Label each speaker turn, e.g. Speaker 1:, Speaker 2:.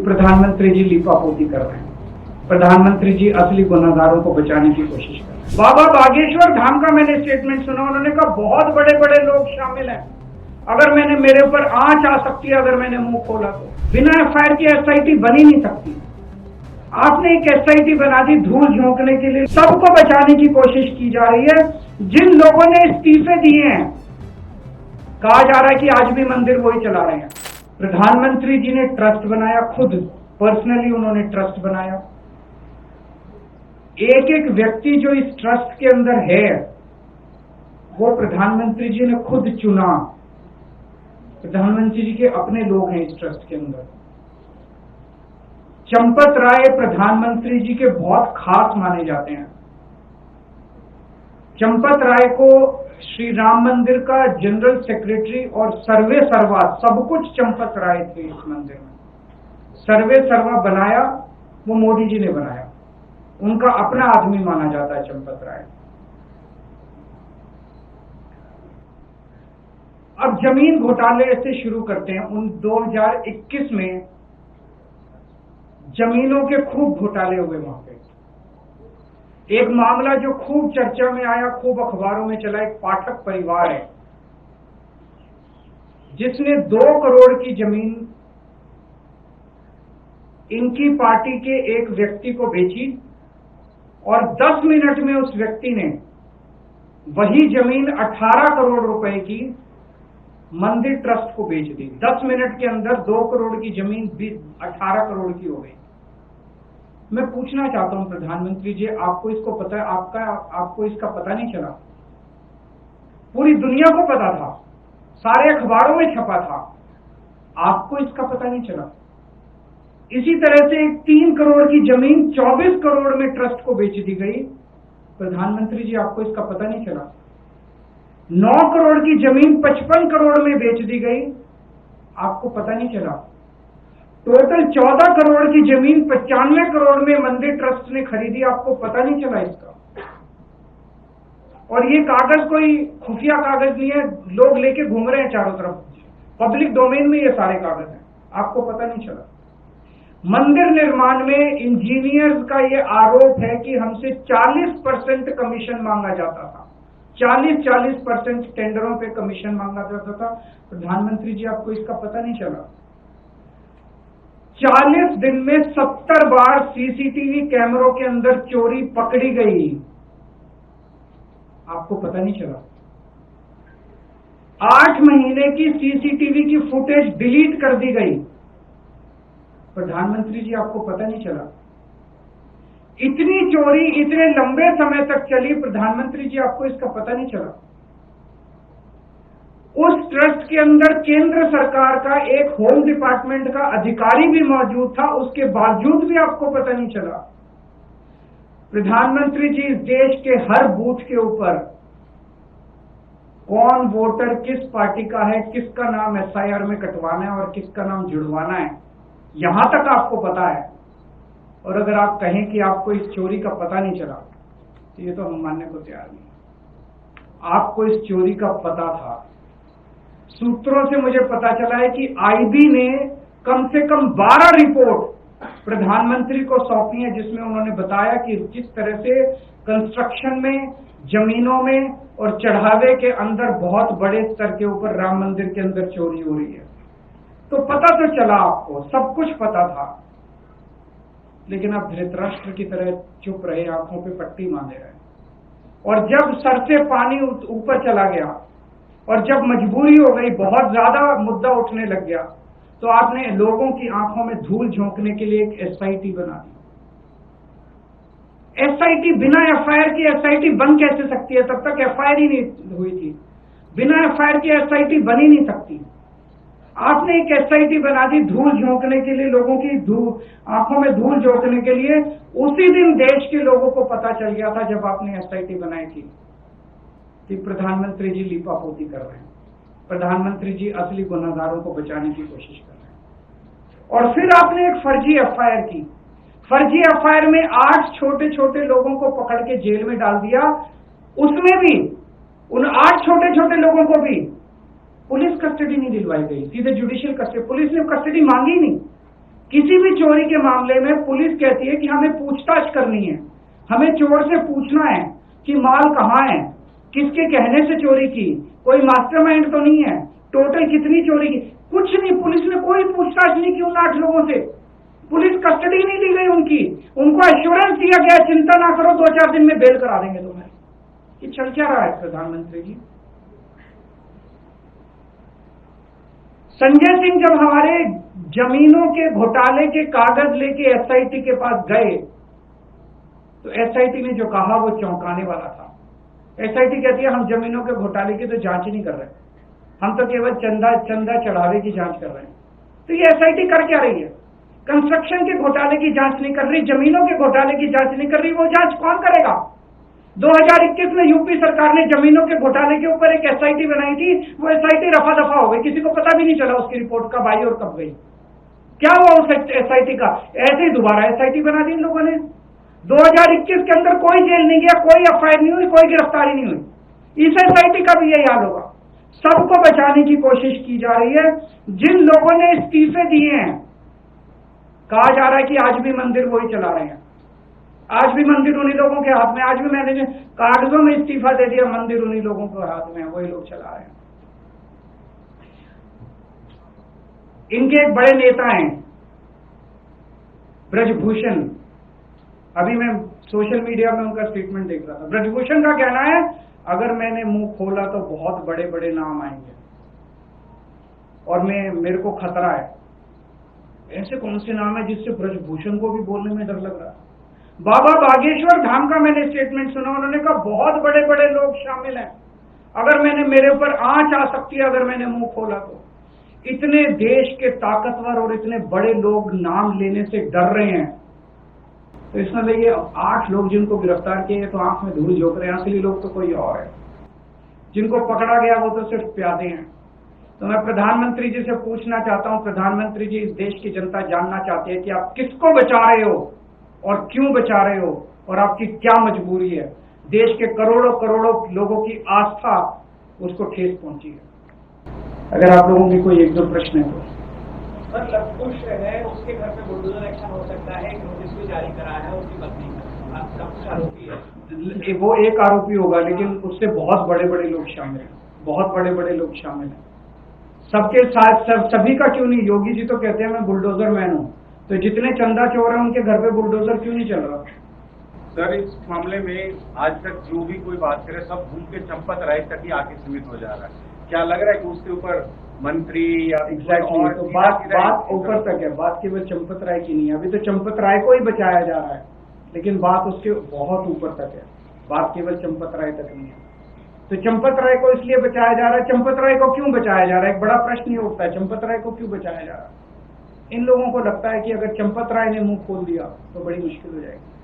Speaker 1: प्रधानमंत्री जी लीपापोती कर रहे हैं। प्रधानमंत्री जी असली गुनहगारों को बचाने की कोशिश कर रहे हैं। बाबा बागेश्वर धाम का मैंने स्टेटमेंट सुना, उन्होंने कहा बहुत बड़े बड़े लोग शामिल हैं, अगर मेरे ऊपर आंच आ सकती है, अगर मैंने मुंह खोला तो बिना एफआईआर की एसआईटी बन ही नहीं सकती। आपने एक एसआईटी बना दी धूल झोंकने के लिए, सबको बचाने की कोशिश की जा रही है। जिन लोगों ने इस्तीफे दिए हैं, कहा जा रहा है कि आज भी मंदिर वही चला रहे हैं। प्रधानमंत्री जी ने ट्रस्ट बनाया, खुद पर्सनली उन्होंने ट्रस्ट बनाया। एक एक व्यक्ति जो इस ट्रस्ट के अंदर है वो प्रधानमंत्री जी ने खुद चुना। प्रधानमंत्री जी के अपने लोग हैं इस ट्रस्ट के अंदर। चंपत राय प्रधानमंत्री जी के बहुत खास माने जाते हैं। चंपत राय को श्री राम मंदिर का जनरल सेक्रेटरी और सर्वे सर्वा सब कुछ चंपत राय थे इस मंदिर में। सर्वे सर्वा बनाया वो मोदी जी ने बनाया, उनका अपना आदमी माना जाता है चंपत राय। अब जमीन घोटाले से शुरू करते हैं। 2021 में जमीनों के खूब घोटाले हुए वहां पे। एक मामला जो खूब चर्चा में आया, खूब अखबारों में चला, एक पाठक परिवार है जिसने 2 करोड़ की जमीन इनकी पार्टी के एक व्यक्ति को बेची और 10 मिनट में उस व्यक्ति ने वही जमीन 18 करोड़ रुपए की मंदिर ट्रस्ट को बेच दी। 10 मिनट के अंदर 2 करोड़ की जमीन 18 करोड़ की हो गई। मैं पूछना चाहता हूं प्रधानमंत्री जी, आपको इसको पता है? आपको इसका पता नहीं चला? पूरी दुनिया को पता था, सारे अखबारों में छपा था, आपको इसका पता नहीं चला। इसी तरह से 3 करोड़ की जमीन 24 करोड़ में ट्रस्ट को बेच दी गई। प्रधानमंत्री जी, आपको इसका पता नहीं चला? 9 करोड़ की जमीन 55 करोड़ में बेच दी गई, आपको पता नहीं चला? टोटल 14 करोड़ की जमीन 95 करोड़ में मंदिर ट्रस्ट ने खरीदी, आपको पता नहीं चला इसका? और ये कागज कोई खुफिया कागज नहीं है, लोग लेके घूम रहे हैं चारों तरफ, पब्लिक डोमेन में ये सारे कागज हैं, आपको पता नहीं चला? मंदिर निर्माण में इंजीनियर्स का ये आरोप है कि हमसे 40% कमीशन मांगा जाता था। 40% टेंडरों पे कमीशन मांगा जाता था। प्रधानमंत्री जी, आपको इसका पता नहीं चला? 40 दिन में 70 बार सीसीटीवी कैमरों के अंदर चोरी पकड़ी गई, आपको पता नहीं चला? 8 महीने की सीसीटीवी की फुटेज डिलीट कर दी गई, प्रधानमंत्री जी, आपको पता नहीं चला? इतनी चोरी इतने लंबे समय तक चली, प्रधानमंत्री जी, आपको इसका पता नहीं चला? उस ट्रस्ट के अंदर केंद्र सरकार का एक होम डिपार्टमेंट का अधिकारी भी मौजूद था, उसके बावजूद भी आपको पता नहीं चला? प्रधानमंत्री जी, इस देश के हर बूथ के ऊपर कौन वोटर किस पार्टी का है, किसका नाम एसआईआर में कटवाना है और किसका नाम जुड़वाना है, यहां तक आपको पता है। और अगर आप कहें कि आपको इस चोरी का पता नहीं चला, तो ये तो हम मानने को तैयार नहीं। आपको इस चोरी का पता था। सूत्रों से मुझे पता चला है कि आईबी ने कम से कम 12 रिपोर्ट प्रधानमंत्री को सौंपी है, जिसमें उन्होंने बताया कि किस तरह से कंस्ट्रक्शन में, जमीनों में और चढ़ावे के अंदर बहुत बड़े स्तर के ऊपर राम मंदिर के अंदर चोरी हो रही है। तो पता तो चला, आपको सब कुछ पता था, लेकिन आप धृतराष्ट्र की तरह चुप रहे, आंखों पे पट्टी बांधे रहे। और जब सर से पानी ऊपर चला गया और जब मजबूरी हो गई, बहुत ज्यादा मुद्दा उठने लग गया, तो आपने लोगों की आंखों में धूल झोंकने के लिए एक एसआईटी बना दी। एसआईटी, बिना एफआईआर की एसआईटी बन कैसे सकती है? तब तक एफआईआर ही नहीं हुई थी। बिना एफआईआर की एसआईटी बन ही नहीं सकती। आपने एक एसआईटी बना दी धूल झोंकने के लिए, लोगों की आंखों में धूल झोंकने के लिए। उसी दिन देश के लोगों को पता चल गया था, जब आपने एसआईटी बनाई थी, कि प्रधानमंत्री जी लीपापोती कर रहे हैं, प्रधानमंत्री जी असली गुनहगारों को बचाने की कोशिश कर रहे हैं। और फिर आपने एक फर्जी एफआईआर की। फर्जी एफआईआर में 8 छोटे छोटे लोगों को पकड़ के जेल में डाल दिया। उसमें भी उन 8 छोटे छोटे लोगों को भी पुलिस कस्टडी नहीं दिलवाई गई, सीधे जुडिशियल कस्टडी। पुलिस ने कस्टडी मांगी नहीं, किसी भी चोरी के मामले में पुलिस कहती है कि हमें पूछताछ करनी है, हमें चोर से पूछना है कि माल कहाँ है, किसके कहने से चोरी की, कोई मास्टरमाइंड तो नहीं है, टोटल कितनी चोरी की। कुछ नहीं, पुलिस ने कोई पूछताछ नहीं की उन 8 लोगों से, पुलिस कस्टडी नहीं दी गई उनकी, उनको एश्योरेंस दिया गया चिंता ना करो 2-4 दिन में बेल करा देंगे तुम्हें। ये चल क्या रहा है प्रधानमंत्री जी? संजय सिंह जब हमारे जमीनों के घोटाले के कागज लेके एसआईटी के पास गए तो एसआईटी ने जो कहा वो चौंकाने वाला था। एसआईटी कहती है हम जमीनों के घोटाले की तो जांच ही नहीं कर रहे, हम तो केवल चंदा चढ़ावे की जांच कर रहे हैं। तो ये एसआईटी कर क्या रही है? कंस्ट्रक्शन के घोटाले की जांच नहीं कर रही, जमीनों के घोटाले की जांच नहीं कर रही। वो जांच कौन करेगा? 2021 में यूपी सरकार ने जमीनों के घोटाले के ऊपर एक एसआईटी बनाई थी, वो एसआईटी रफा दफा हो गई, किसी को पता भी नहीं चला उसकी रिपोर्ट कब आई और कब गई। क्या हुआ उस एसआईटी का? ऐसे ही दोबारा एसआईटी बना दी इन लोगों ने। 2021 के अंदर कोई जेल नहीं गया, कोई एफआईआर नहीं हुई, कोई गिरफ्तारी नहीं हुई। इस एसआईटी का भी यही हाल होगा। सबको बचाने की कोशिश की जा रही है। जिन लोगों ने इस्तीफे दिए हैं, कहा जा रहा है कि आज भी मंदिर वही चला रहे हैं, आज भी मंदिर उन्हीं लोगों के हाथ में, आज भी मैंने कागजों में इस्तीफा दे दिया, मंदिर उन्हीं लोगों के हाथ में है, वही लोग चला रहे हैं। इनके एक बड़े नेता हैं ब्रजभूषण, अभी मैं सोशल मीडिया में उनका स्टेटमेंट देख रहा था। ब्रजभूषण का कहना है अगर मैंने मुंह खोला तो बहुत बड़े बड़े नाम आएंगे और मेरे को खतरा है। ऐसे कौन से नाम है जिससे ब्रजभूषण को भी बोलने में डर लग रहा है? बाबा बागेश्वर धाम का मैंने स्टेटमेंट सुना, उन्होंने कहा बहुत बड़े बड़े लोग शामिल हैं, अगर मेरे ऊपर आंच आ सकती है अगर मैंने मुंह खोला तो। इतने देश के ताकतवर और इतने बड़े लोग नाम लेने से डर रहे हैं। तो इसमें ये 8 लोग जिनको गिरफ्तार किए तो आंख में धूल झोंक रहे हैं, असली लोग तो कोई और है। जिनको पकड़ा गया वो तो सिर्फ प्यादे हैं। तो मैं प्रधानमंत्री जी से पूछना चाहता हूं, प्रधानमंत्री जी इस देश की जनता जानना चाहती है कि आप किसको बचा रहे हो और क्यों बचा रहे हो और आपकी क्या मजबूरी है। देश के करोड़ों करोड़ों लोगों की आस्था उसको ठेस पहुंची है। अगर आप लोगों की कोई 1-2 प्रश्न है तो।
Speaker 2: सर लवकुश है, उसके घर पे बुलडोजर एक्शन हो सकता है, नोटिस भी जारी करा है उसकी पत्नी का, लवकुश आरोपी है।
Speaker 1: वो एक आरोपी होगा लेकिन उससे बहुत बड़े बड़े लोग शामिल हैं, बहुत बड़े बड़े लोग शामिल हैं। सबके साथ सभी का क्यों नहीं? योगी जी तो कहते हैं मैं बुलडोजर मैन हूँ, तो जितने चंदा चोर हैं उनके घर पे बुलडोजर क्यों नहीं चल रहा?
Speaker 3: सर इस मामले में आज तक जो भी कोई बात करे सब घूम के चंपत राय तक ही आके सीमित हो जा रहा है। क्या लग रहा है कि उसके ऊपर मंत्री या
Speaker 1: और तो बात ऊपर तक है, बात केवल चंपत राय की नहीं है। अभी तो चंपत राय को ही बचाया जा रहा है, लेकिन बात उसके बहुत ऊपर तक है, बात केवल चंपत राय तक नहीं है। तो चंपत राय को इसलिए बचाया जा रहा है। चंपत राय को क्यों बचाया जा रहा है? एक बड़ा प्रश्न ये उठता है, चंपत राय को क्यों बचाया जा रहा है? इन लोगों को लगता है कि अगर चंपत राय ने मुंह खोल दिया तो बड़ी मुश्किल हो जाएगी।